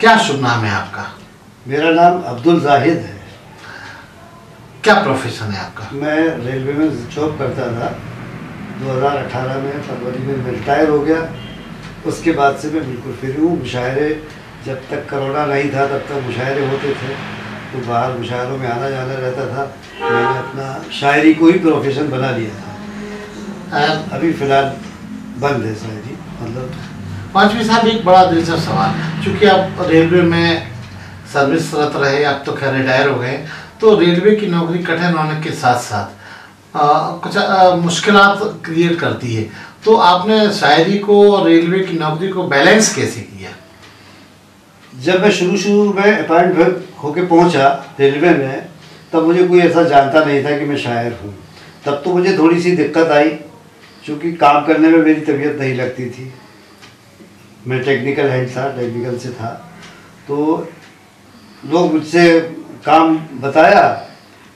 क्या शुभ नाम है आपका? मेरा नाम अब्दुल जाहिद है। क्या प्रोफेशन है आपका? मैं रेलवे में जॉब करता था। 2018 में फरवरी में मैं रिटायर हो गया। उसके बाद से मैं बिल्कुल फ्री हूँ। मुशायरे, जब तक कोरोना नहीं था तब तक मुशायरे होते थे, तो बाहर मुशायरों में आना जाना रहता था। मैंने अपना शायरी को ही प्रोफेशन बना लिया था। अभी फ़िलहाल बंद है शायरी। मतलब पांचवी साहब, एक बड़ा दिलचस्प सवाल, चूँकि आप रेलवे में सर्विसरत रहे, अब तो खैर रिटायर हो गए, तो रेलवे की नौकरी कठिन होने के साथ साथ कुछ मुश्किलात क्रिएट करती है, तो आपने शायरी को और रेलवे की नौकरी को बैलेंस कैसे किया? जब मैं शुरू में अपॉइंटमेंट होके पहुंचा रेलवे में, तब मुझे कोई ऐसा जानता नहीं था कि मैं शायर हूँ। तब तो मुझे थोड़ी सी दिक्कत आई, क्योंकि काम करने में मेरी तबीयत नहीं लगती थी। मैं टेक्निकल हेड था, टेक्निकल से था, तो लोग मुझसे काम बताया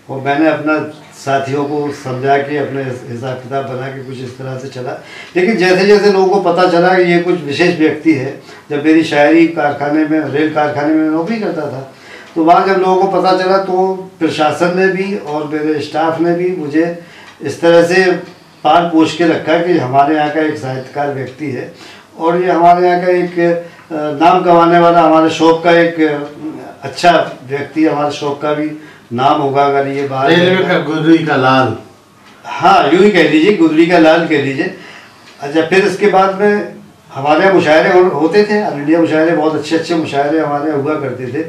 और मैंने अपना साथियों को समझा के अपने हिसाब किताब बना के कुछ इस तरह से चला। लेकिन जैसे जैसे लोगों को पता चला कि ये कुछ विशेष व्यक्ति है, जब मेरी शायरी कारखाने में, रेल कारखाने में नौकरी करता था, तो वहाँ जब लोगों को पता चला तो प्रशासन ने भी और मेरे स्टाफ ने भी मुझे इस तरह से पाल पोष के रखा कि हमारे यहाँ का एक साहित्यकार व्यक्ति है और ये हमारे यहाँ का एक नाम कमाने वाला, हमारे शौक का एक अच्छा व्यक्ति, हमारे शौक का भी नाम होगा अगर ये बात। रेलवे का गुदड़ी का लाल। हाँ, यूँ ही कह लीजिए, गुदड़ी का लाल कह लीजिए। अच्छा, फिर इसके बाद में हमारे यहाँ मुशायरे होते थे, ऑल इंडिया मुशायरे, बहुत अच्छे अच्छे मुशायरे हमारे यहाँ हुआ करते थे।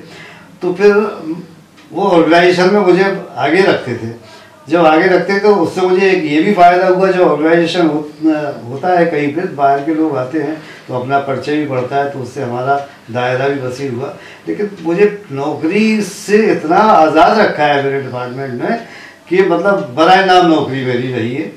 तो फिर वो ऑर्गेनाइजेशन में मुझे आगे रखते थे। जब आगे रखते थे तो उससे मुझे एक ये भी फ़ायदा हुआ, जो ऑर्गेनाइजेशन होता है कहीं पर, बाहर के लोग आते हैं तो अपना परिचय भी बढ़ता है, तो उससे हमारा दायरा भी वसील हुआ। लेकिन मुझे नौकरी से इतना आज़ाद रखा है मेरे डिपार्टमेंट में कि मतलब बराए नाम नौकरी मेरी रही है।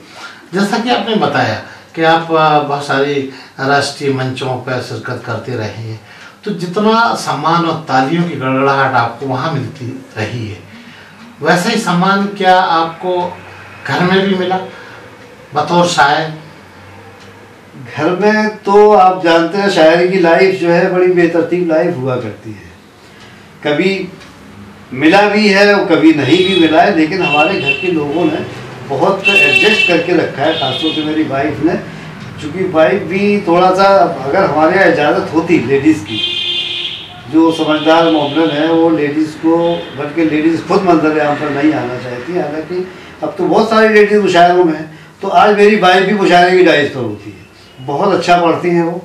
जैसा कि आपने बताया कि आप बहुत सारी राष्ट्रीय मंचों पर शिरकत करते रहे हैं, तो जितना सम्मान और तालियों की गड़गड़ाहट आपको वहाँ मिलती रही है, वैसा ही सम्मान क्या आपको घर में भी मिला बतौर शायर? घर में तो आप जानते हैं शायरी की लाइफ जो है बड़ी बेतरतीब लाइफ हुआ करती है। कभी मिला भी है और कभी नहीं भी मिला है, लेकिन हमारे घर के लोगों ने बहुत एडजस्ट करके रखा है, खासतौर से मेरी वाइफ ने। चूँकि वाइफ भी थोड़ा सा, अगर हमारे यहाँ इजाज़त होती लेडीज़ की, जो समझदार मोमडन है वो लेडीज़ को, बल्कि लेडीज़ खुद मंजर-ए-आम पर नहीं आना चाहती। हालांकि अब तो बहुत सारी लेडीज़ मुशायरों में हैं, तो आज मेरी वाइफ भी मुशायरे की डाइस पर होती है। बहुत अच्छा पढ़ती हैं वो,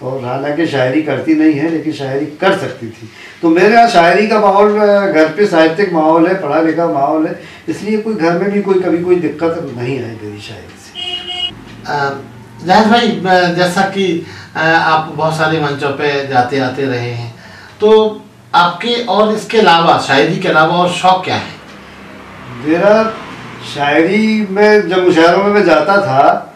और हालांकि शायरी करती नहीं है लेकिन शायरी कर सकती थी। तो मेरे यहाँ शायरी का माहौल, घर पे साहित्यिक माहौल है, पढ़ा लिखा माहौल है, इसलिए कोई घर में भी कभी कोई दिक्कत नहीं आई मेरी शायरी से। जाहिद भाई, जैसा कि आप बहुत सारे मंचों पे जाते आते रहे हैं, तो आपके और इसके अलावा, शायरी के अलावा और शौक़ क्या है? मेरा शायरी में, जब मुशायरों में मैं जाता था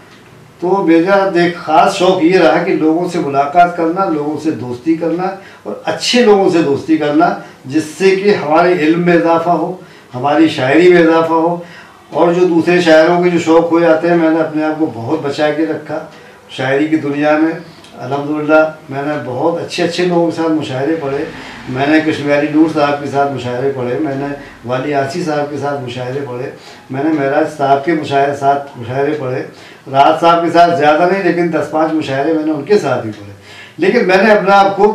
तो मेरा एक ख़ास शौक़ ये रहा कि लोगों से मुलाकात करना, लोगों से दोस्ती करना और अच्छे लोगों से दोस्ती करना, जिससे कि हमारे इल्म में इजाफ़ा हो, हमारी शायरी में इजाफ़ा हो। और जो दूसरे शायरों के जो शौक़ हो जाते हैं, मैंने अपने आप को बहुत बचा के रखा शायरी की दुनिया में। अल्हम्दुलिल्लाह मैंने बहुत अच्छे अच्छे लोगों के साथ मुशायरे पढ़े। मैंने कश्मीरी नूर साहब के साथ मुशायरे पढ़े, मैंने वाली आसी साहब के साथ मुशायरे पढ़े, मैंने महराज साहब के साथ मुशायरे पढ़े, राहत साहब के साथ ज़्यादा नहीं लेकिन 10-5 मुशायरे मैंने उनके साथ ही पढ़े। लेकिन मैंने अपने आप को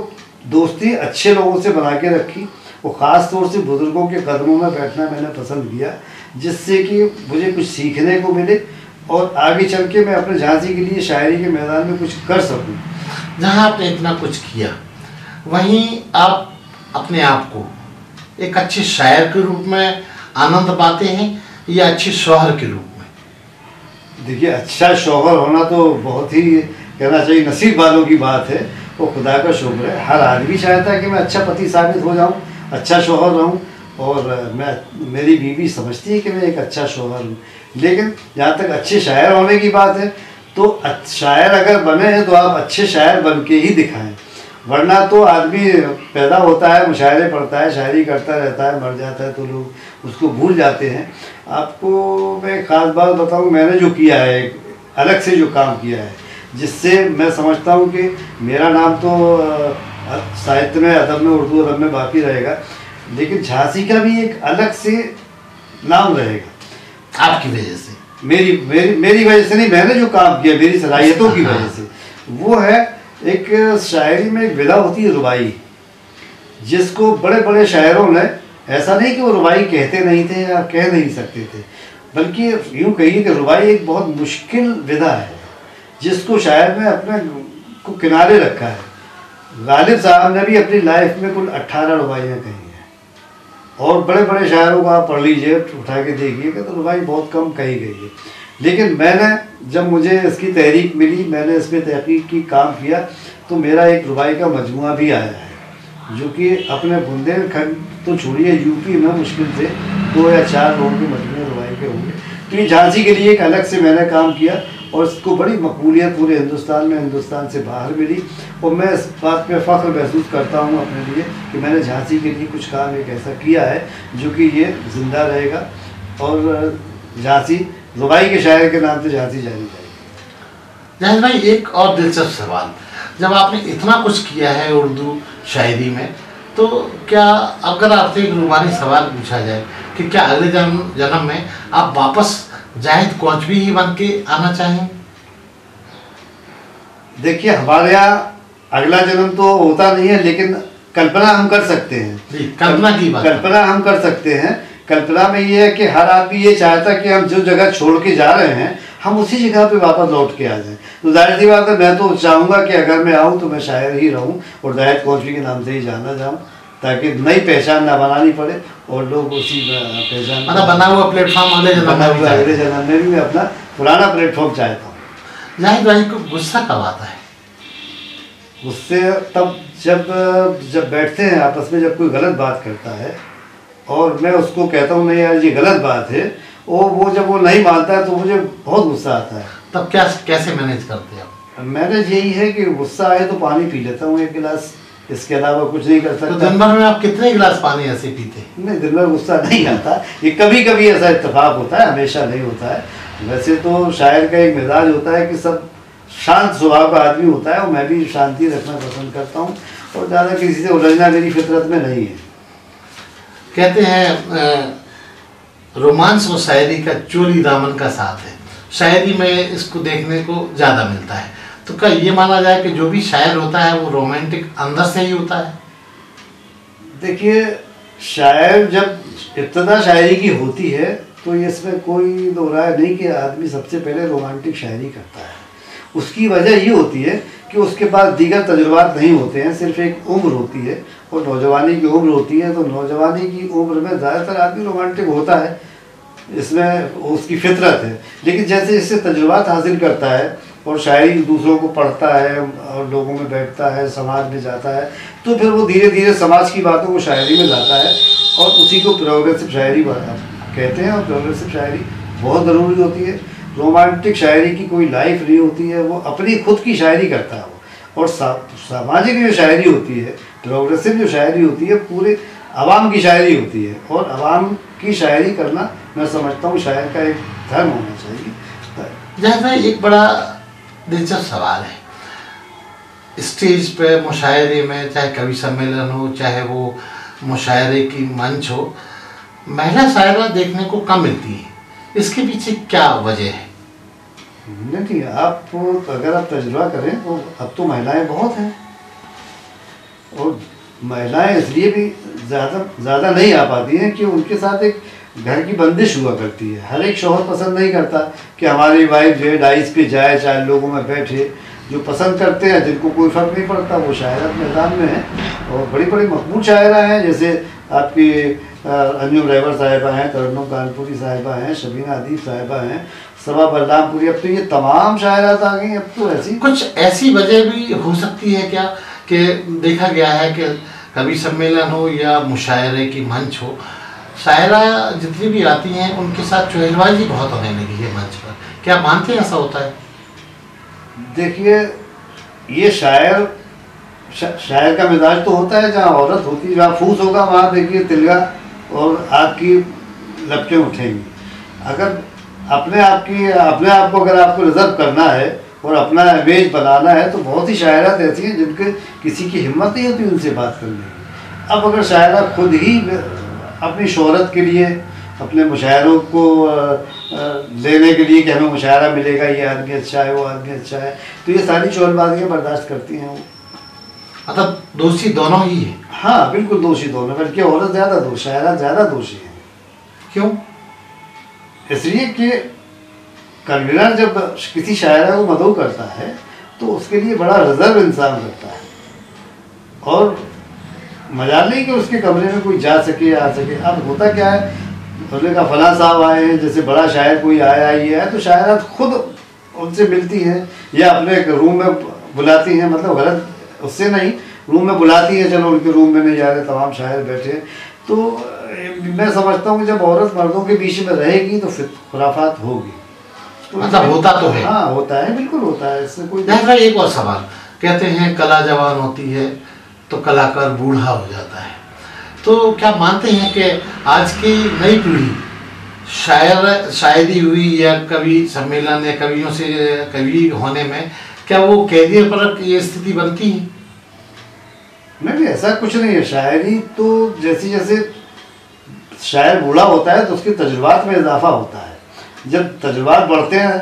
दोस्ती अच्छे लोगों से बना के रखी, और ख़ास तौर से बुज़ुर्गों के कदमों में बैठना मैंने पसंद किया, जिससे कि मुझे कुछ सीखने को मिले और आगे चल के मैं अपने झांसी के लिए शायरी के मैदान में कुछ कर सकूं। जहाँ आपने इतना कुछ किया, वहीं आप अपने आप को एक अच्छे शायर के रूप में आनंद पाते हैं या अच्छे शौहर के रूप में? देखिए, अच्छा शौहर होना तो बहुत ही, कहना चाहिए, नसीब वालों की बात है, वो खुदा का शुक्र है। हर आदमी चाहता है कि मैं अच्छा पति साबित हो जाऊँ, अच्छा शौहर रहूँ, और मेरी बीवी समझती है कि मैं एक अच्छा शौहर हूँ। लेकिन जहाँ तक अच्छे शायर होने की बात है, तो शायर अगर बने हैं तो आप अच्छे शायर बन के ही दिखाएं, वरना तो आदमी पैदा होता है, मुशायरे पढ़ता है, शायरी करता रहता है, मर जाता है तो लोग उसको भूल जाते हैं। आपको मैं एक ख़ास बात बताऊँ, मैंने जो किया है, अलग से जो काम किया है, जिससे मैं समझता हूँ कि मेरा नाम तो साहित्य में, अदब में, उर्दू अदब में बाकी रहेगा, लेकिन झांसी का भी एक अलग से नाम रहेगा। आपकी वजह से? मेरी वजह से नहीं, मैंने जो काम किया मेरी सलाहियतों की वजह से, वो है एक शायरी में एक विधा होती है रुबाई, जिसको बड़े बड़े शायरों ने, ऐसा नहीं कि वो रुबाई कहते नहीं थे या कह नहीं सकते थे, बल्कि यूँ कहिए कि रुबाई एक बहुत मुश्किल विधा है जिसको शायर ने अपने को किनारे रखा है। गालिब साहब ने भी अपनी लाइफ में कुल 18 रुबाइयाँ कही हैं, और बड़े बड़े शायरों को आप पढ़ लीजिए, उठा के देखिएगा तो रुबाई बहुत कम कही गई है। लेकिन मैंने, जब मुझे इसकी तहरीक मिली, मैंने इसमें तहकीक की, काम किया, तो मेरा एक रुबाई का मजमुआ भी आया है, जो कि अपने बुंदेलखंड तो छोड़िए, यूपी में मुश्किल से 2 या 4 लोगों के मजमूए रुबाई के होंगे। तो ये झांसी के लिए एक अलग से मैंने काम किया, और इसको बड़ी मकबूलियत पूरे हिंदुस्तान में, हिंदुस्तान से बाहर मिली, और मैं इस बात पे फ़ख्र महसूस करता हूँ अपने लिए कि मैंने झांसी के लिए कुछ काम एक ऐसा किया है जो कि ये ज़िंदा रहेगा, और झांसी रुबाई के शायर के नाम से झांसी जानी जाएगी। जाहिद भाई, एक और दिलचस्प सवाल, जब आपने इतना कुछ किया है उर्दू शायरी में, तो क्या अगर आपसे एक रूमानी सवाल पूछा जाए कि क्या अगले जन्म में आप वापस जाहिद कौचवी ही बन के आना चाहें? देखिए, हमारे यहाँ अगला जन्म तो होता नहीं है, लेकिन कल्पना हम कर सकते हैं। कल्पना की बात, कल्पना हम कर सकते हैं। कल्पना में ये है कि हर आदमी ये चाहता है कि हम जो जगह छोड़ के जा रहे हैं, हम उसी जगह पे वापस लौट के आ जाएं। तो जाहिर सी बात है, मैं तो चाहूँगा कि अगर मैं आऊँ तो मैं शायर ही रहूँ, और जाहिद कौचवी के नाम से ही जाना जाऊँ, ताकि नई पहचान ना बनानी पड़े, और लोग उसी पहचान, मतलब बना हुआ प्लेटफॉर्म अगले जन्म में भी मैं अपना पुराना प्लेटफॉर्म चाहता हूँ। जाहिद भाई को गुस्सा कब आता है? गुस्से तब जब बैठते हैं आपस में, जब कोई गलत बात करता है और मैं उसको कहता हूँ नहीं यार ये गलत बात है, और वो जब वो नहीं मानता है तो मुझे बहुत गुस्सा आता है। तब कैसे मैनेज करते हैं आप? मैनेज यही है कि गुस्सा आए तो पानी पी लेता हूँ 1 गिलास, इसके अलावा कुछ नहीं कर सकता। तो दिन भर में आप कितने गिलास पानी ऐसे पीते हैं? नहीं, दिन भर गुस्सा नहीं आता, ये कभी कभी ऐसा इत्तेफाक होता है, हमेशा नहीं होता है। वैसे तो शायर का एक मिजाज होता है कि सब शांत स्वभाव का आदमी होता है, और मैं भी शांति रखना पसंद करता हूँ, और ज़्यादा किसी से उलझना मेरी फितरत में नहीं है। कहते हैं रोमांस और शायरी का चोरी दामन का साथ है, शायरी में इसको देखने को ज़्यादा मिलता है। तो क्या ये माना जाए कि जो भी शायर होता है वो रोमांटिक अंदर से ही होता है? देखिए, शायर जब इब्तदा शायरी की होती है तो इसमें कोई दो राय नहीं कि आदमी सबसे पहले रोमांटिक शायरी करता है। उसकी वजह ये होती है कि उसके पास दीगर तजुर्बात नहीं होते हैं, सिर्फ एक उम्र होती है, और नौजवानी की उम्र होती है। तो नौजवानी की उम्र में ज़्यादातर आदमी रोमांटिक होता है, इसमें उसकी फितरत है। लेकिन जैसे इससे तजुर्बात हासिल करता है और शायरी दूसरों को पढ़ता है और लोगों में बैठता है, समाज में जाता है, तो फिर वो धीरे धीरे समाज की बातों को शायरी में लाता है, और उसी को प्रोग्रेसिव शायरी कहते हैं। और प्रोग्रेसिव शायरी बहुत ज़रूरी होती है। रोमांटिक शायरी की कोई लाइफ नहीं होती है, वो अपनी खुद की शायरी करता है वो। और सामाजिक जो शायरी होती है, प्रोग्रेसिव जो शायरी होती है, पूरे आवाम की शायरी होती है। और आवाम की शायरी करना मैं समझता हूँ शायर का एक धर्म होना चाहिए। जैसा एक बड़ा दिलचस्प सवाल है, स्टेज पे मुशायरे में, चाहे कवि सम्मेलन हो, चाहे वो मुशायरे की मंच हो, महिला शायरा देखने को कम मिलती है। इसके पीछे क्या वजह है? नहीं, आप अगर आप तजुर्बा करें तो अब तो महिलाएं बहुत हैं, और महिलाएं इसलिए भी ज़्यादा नहीं आ पाती हैं कि उनके साथ एक घर की बंदिश हुआ करती है। हर एक शौहर पसंद नहीं करता कि हमारी वाइफ जो है डाइस पे जाए, चाहे लोगों में बैठे। जो पसंद करते हैं, जिनको कोई फ़र्क नहीं पड़ता, वो शायरात मैदान में हैं, और बड़ी बड़ी मकबूल शायरा हैं, जैसे आपकी अंजुम रहबर साहिबा हैं, तरन्नुम कानपुरी साहिबा हैं, शबीना अदीब साहिबा हैं, सबा बलरामपुरी। अब तो ये तमाम शायरात आ गई। अब तो ऐसी कुछ ऐसी वजह भी हो सकती है क्या कि देखा गया है कि कवि सम्मेलन हो या मुशायरे की मंच हो, शायरा जितनी भी आती हैं उनके साथ चुहलबाजी बहुत होने लगी है मंच पर? क्या मानते हैं ऐसा होता है? देखिए, ये शायर का मिजाज तो होता है, जहाँ औरत होती है, जहाँ फूस होगा वहाँ देखिए तिलगा और आग की लपटें उठेंगी। अगर अपने आप को अगर आपको रिजर्व करना है और अपना इमेज बनाना है, तो बहुत ही शायरात ऐसी हैं जिनके किसी की हिम्मत नहीं होती उनसे बात करने की। अब अगर शायरा खुद ही अपनी शोहरत के लिए, अपने मुशायरों को लेने के लिए कि हमें मुशायरा मिलेगा, ये आदमी अच्छा है, वो आदमी अच्छा है, तो ये सारी शोरबाजियाँ बर्दाश्त करती हैं वो। मतलब दोषी दोनों ही है? हाँ बिल्कुल दोषी दोनों, बल्कि औरत ज़्यादा दोषी, शायरा ज़्यादा दोषी है। क्यों? इसलिए कि कन्वीनर जब किसी शायरा को मदऊ करता है तो उसके लिए बड़ा रिजर्व इंतजाम करता है, और मजाल नहीं कि उसके कमरे में कोई जा सके आ सके। अब होता क्या है, बोले का फला साहब आए हैं, जैसे बड़ा शायर कोई आया ही है, तो शायरात खुद उनसे मिलती हैं या अपने रूम में बुलाती हैं, मतलब गलत उससे नहीं, रूम में बुलाती हैं, चलो उनके रूम में नहीं जा रहे, तमाम शायर बैठे। तो मैं समझता हूँ कि जब औरत मर्दों के बीच में रहेगी तो फिर खुराफात होगी। तो मतलब होता तो है? हाँ होता है, बिल्कुल होता है, इससे कोई। एक और सवाल, कहते हैं कला जवान होती है तो कलाकार बूढ़ा हो जाता है, तो क्या मानते हैं कि आज की नई पीढ़ी शायरी हुई या कवि सम्मेलन या कवियों से कवि होने में, क्या वो कैरियर पर ये स्थिति बनती है? नहीं, ऐसा कुछ नहीं है। शायरी तो जैसे जैसे शायर बूढ़ा होता है तो उसके तजुर्बात में इजाफा होता है। जब तजुर्बात बढ़ते हैं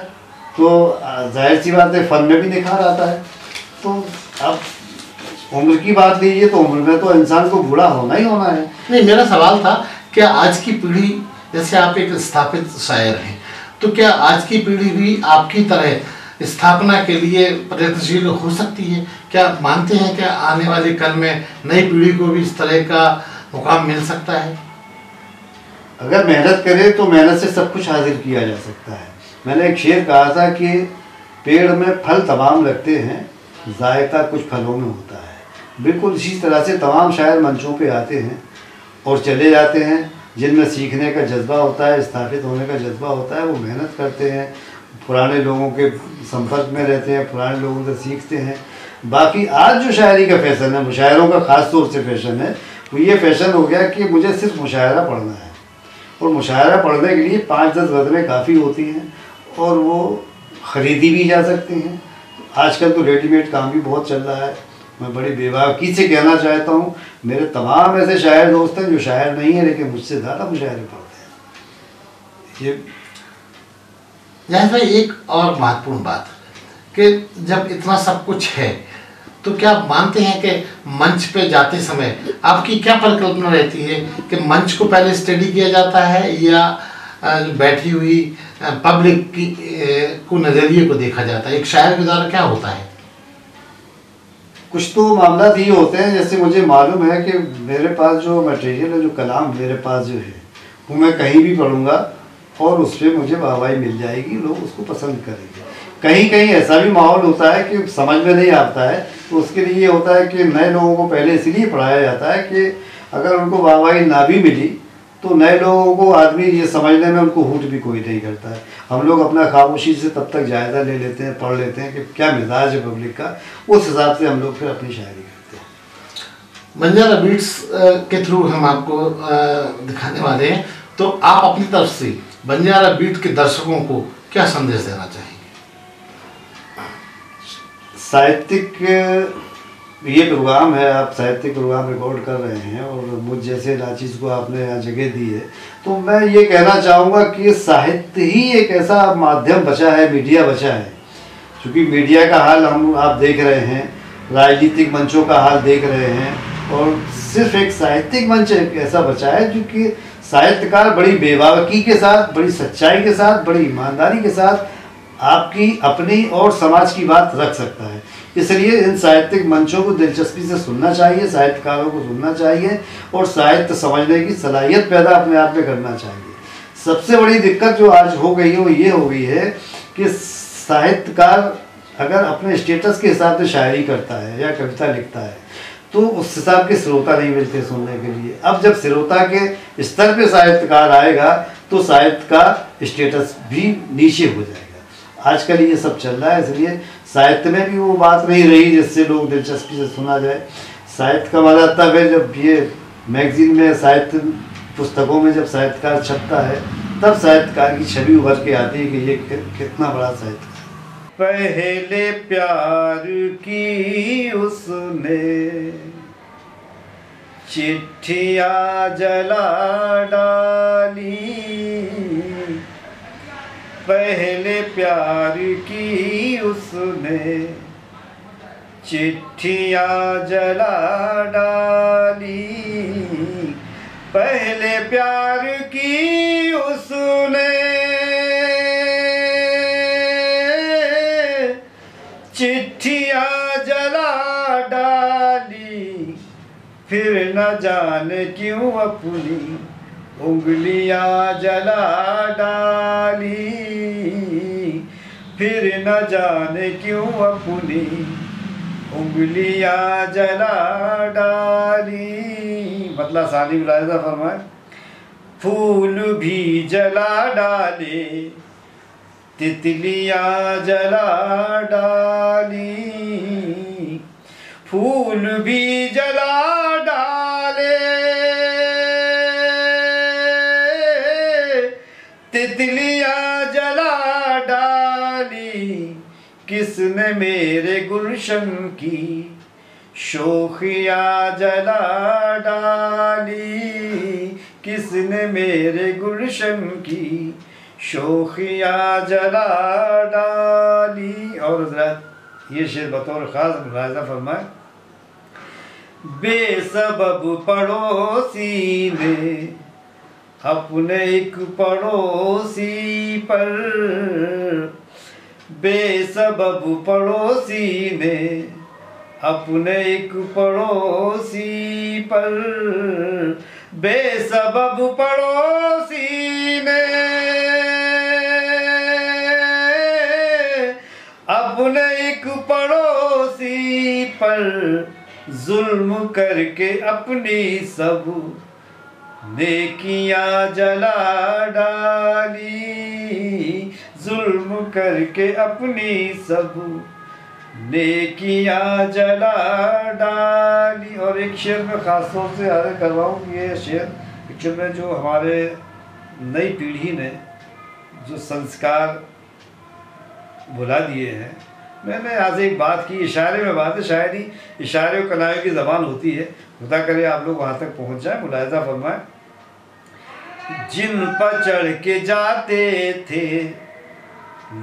तो जाहिर सी बात है फ़न में भी निखार आता है। तो अब उम्र की बात लीजिए तो उम्र में तो इंसान को बूढ़ा होना ही होना है। नहीं, मेरा सवाल था क्या आज की पीढ़ी, जैसे आप एक स्थापित शायर हैं, तो क्या आज की पीढ़ी भी आपकी तरह स्थापना के लिए प्रयत्नशील हो सकती है? क्या मानते हैं कि आने वाले कल में नई पीढ़ी को भी इस तरह का मुकाम मिल सकता है? अगर मेहनत करे तो मेहनत से सब कुछ हासिल किया जा सकता है। मैंने एक शेर कहा था कि पेड़ में फल तमाम लगते हैं, जायका कुछ फलों में होता है। बिल्कुल इसी तरह से तमाम शायर मंचों पे आते हैं और चले जाते हैं, जिनमें सीखने का जज्बा होता है, स्थापित होने का जज्बा होता है। वो मेहनत करते हैं, पुराने लोगों के संपर्क में रहते हैं, पुराने लोगों से सीखते हैं। बाकी आज जो शायरी का फैशन है, मुशायरों का ख़ास तौर से फैशन है, वो ये फैशन हो गया कि मुझे सिर्फ मुशायरा पढ़ना है, और मुशायरा पढ़ने के लिए 5-10 गज़लें काफ़ी होती हैं और वो ख़रीदी भी जा सकती हैं। आजकल तो रेडीमेड काम भी बहुत चल रहा है। मैं बड़ी बेबाकी से कहना चाहता हूँ, मेरे तमाम ऐसे शायर दोस्त हैं जो शायर नहीं है लेकिन मुझसे ज़्यादा मुशायरे पढ़ते हैं। ये जैसे एक और महत्वपूर्ण बात कि जब इतना सब कुछ है तो क्या मानते हैं कि मंच पे जाते समय आपकी क्या परिकल्पना रहती है कि मंच को पहले स्टडी किया जाता है या बैठी हुई पब्लिक की को नज़रिए को देखा जाता है? एक शायर के द्वारा क्या होता है? कुछ तो मामला ये होते हैं, जैसे मुझे मालूम है कि मेरे पास जो मटेरियल है, जो कलाम मेरे पास जो है, वो मैं कहीं भी पढ़ूंगा और उस पर मुझे वाहवाही मिल जाएगी, लोग उसको पसंद करेंगे। कहीं कहीं ऐसा भी माहौल होता है कि समझ में नहीं आता है, तो उसके लिए ये होता है कि नए लोगों को पहले इसलिए पढ़ाया जाता है कि अगर उनको वाहवाही ना भी मिली तो नए लोगों को आदमी ये समझने में उनको हूट भी कोई नहीं करता है। हम लोग अपना खामोशी से तब तक जायज़ा ले लेते हैं, पढ़ लेते हैं कि क्या मिजाज है पब्लिक का, उस हिसाब से हम लोग फिर अपनी शायरी करते हैं। बंजारा बीट्स के थ्रू हम आपको दिखाने वाले हैं, तो आप अपनी तरफ से बंजारा बीट के दर्शकों को क्या संदेश देना चाहेंगे? साहित्यिक ये प्रोग्राम है, आप साहित्यिक प्रोग्राम रिकॉर्ड कर रहे हैं और मुझ जैसे नाचीज़ को आपने यहाँ जगह दी है, तो मैं ये कहना चाहूँगा कि साहित्य ही एक ऐसा माध्यम बचा है, मीडिया बचा है। क्योंकि मीडिया का हाल आप देख रहे हैं, राजनीतिक मंचों का हाल देख रहे हैं, और सिर्फ एक साहित्यिक मंच एक ऐसा बचा है जो कि साहित्यकार बड़ी बेबाकी के साथ, बड़ी सच्चाई के साथ, बड़ी ईमानदारी के साथ आपकी अपनी और समाज की बात रख सकता है। इसलिए इन साहित्यिक मंचों को दिलचस्पी से सुनना चाहिए, साहित्यकारों को सुनना चाहिए और साहित्य समझने की सलाहियत पैदा अपने आप में करना चाहिए। सबसे बड़ी दिक्कत जो आज हो गई है वो ये हो गई है कि साहित्यकार अगर अपने स्टेटस के हिसाब से शायरी करता है या कविता लिखता है तो उस हिसाब के श्रोता नहीं मिलते सुनने के लिए। अब जब श्रोता के स्तर पे साहित्यकार आएगा तो साहित्य का स्टेटस भी नीचे हो जाएगा। आजकल ये सब चल रहा है, इसलिए साहित्य में भी वो बात नहीं रही जिससे लोग दिलचस्पी से सुना जाए। साहित्य का मजा तब है जब ये मैगजीन में, साहित्य पुस्तकों में जब साहित्यकार छपता है, तब साहित्यकार की छवि उभर के आती है कि ये कितना बड़ा साहित्यकार। पहले प्यार की उसने चिट्ठियाँ जला डाली, पहले प्यार की उसने चिट्ठियाँ जला डाली, पहले प्यार की उसने चिट्ठियाँ जला डाली, फिर न जाने क्यों अपनी उंगलियाँ जला डाली, फिर न जाने क्यों अपनी उंगलियाँ जला डाली। मतलब सानी मुलाहिज़ा फरमाए, फूल भी जला डाले, तितलियाँ जला डाली, फूल भी जला डाले, तितलियाँ जला डाली, किसने मेरे गुलशन की शोखियाँ जला डाली, किसने मेरे गुलशन की शोखियाँ जला डाली। और हज़रत ये शेर बतौर ख़ास मुलाहिज़ा फरमाए, बेसबब पड़ोसी ने अपने एक पड़ोसी पर, बेसबब पड़ोसी ने अपने एक पड़ोसी पर, बेसबब पड़ोसी ने अपने एक पड़ोसी पर जुल्म करके अपनी सब नेकियां जला डाली, जुल्म करके अपनी सब नेकियां जला डाली। और एक शेर में ख़ास तौर से याद करवाऊँ कि ये शेर एक्चुअल में जो हमारे नई पीढ़ी ने जो संस्कार भुला दिए हैं, मैंने आज एक बात की, इशारे में बात है, शायरी इशारे और कलाए की ज़बान होती है, खुदा करे आप लोग वहाँ तक पहुँच जाए। मुलाहिज़ा फरमाए, जिन पर चढ़ के जाते थे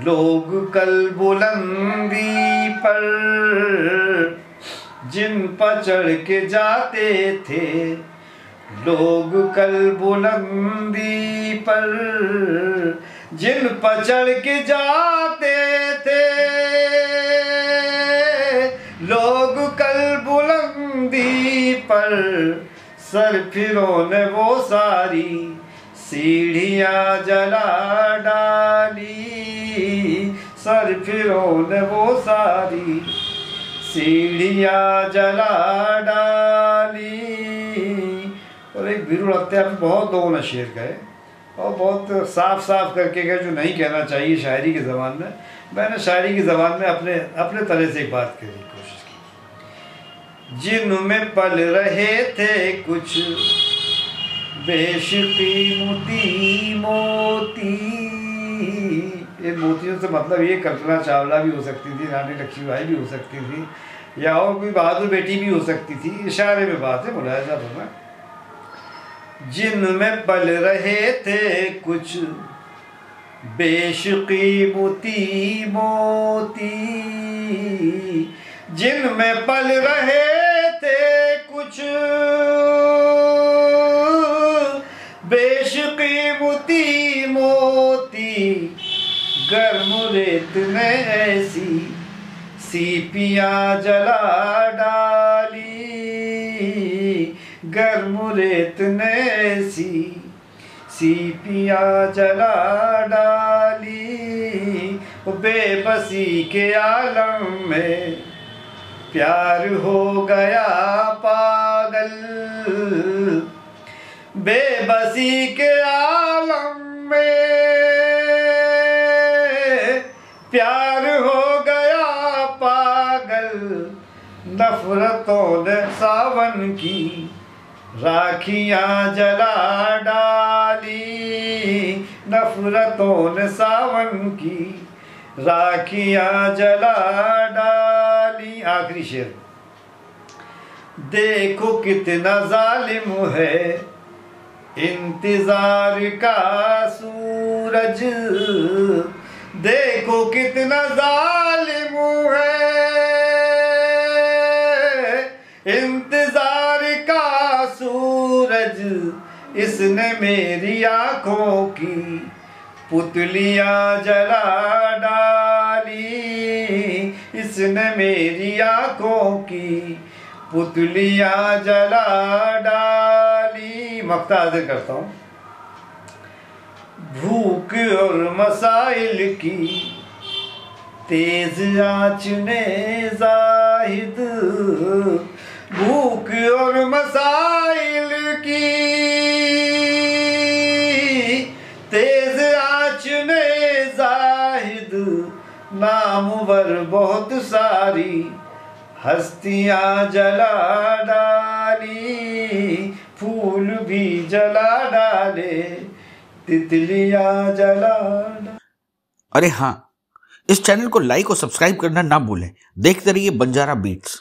लोग कल बुलंदी पर, जिन पर चढ़ के जाते थे लोग कल बुलंदी पर, जिन पर चढ़ के जाते थे लोग कल बुलंदी पर, सर फिरों ने वो सारी सीढ़ियाँ जला डाली, सर फिरों ने वो सारी सीढ़ियाँ जला डाली। और एक बिरुल अख्तियार बहुत लोगों ने शेर कहे और बहुत साफ साफ करके गए जो नहीं कहना चाहिए शायरी की ज़बान में। मैंने शायरी की ज़बान में अपने तरह से एक बात कहने की कोशिश की। जिनमें पल रहे थे कुछ बेशकीमती मोती, ये मोतियों से मतलब ये कल्पना चावला भी हो सकती थी, रानी लक्ष्मीबाई भी हो सकती थी, या और कोई बहादुर बेटी भी हो सकती थी, इशारे में बात है, मुलाहिज़ा फरमाए। जिनमें पल रहे थे कुछ बेशकीमती मोती, जिनमें पल रहे थे कुछ बेशकीमती मोती, गर्म रेत ने ऐसी सीपियाँ जला डाली, गर्म रेत ने ऐसी सीपियाँ जला डाली। बेबसी के आलम में प्यार हो गया पागल, बेबसी के आलम में प्यार हो गया पागल, नफरतों ने सावन की राखियाँ जला डाली, नफरतों ने सावन की राखियां जला डाली। आखिरी शेर, देखो कितना जालिम है इंतजार का सूरज, देखो कितना जालिम है इंतजार का सूरज, इसने मेरी आंखों की पुतलियां जला डाली, इसने मेरी आंखों की पुतलियां जला डाली। मक्ता अदा करता हूँ। भूख और मसाइल की तेज आँच ने जाहिद, भूख और मसाइल की तेज आँच ने जाहिद, नामवर बहुत सारी हस्तियां जला डाली, फूल भी जला डाले, तितलियां जला डाले। अरे हाँ, इस चैनल को लाइक और सब्सक्राइब करना ना भूलें। देखते रहिए बंजारा बीट्स।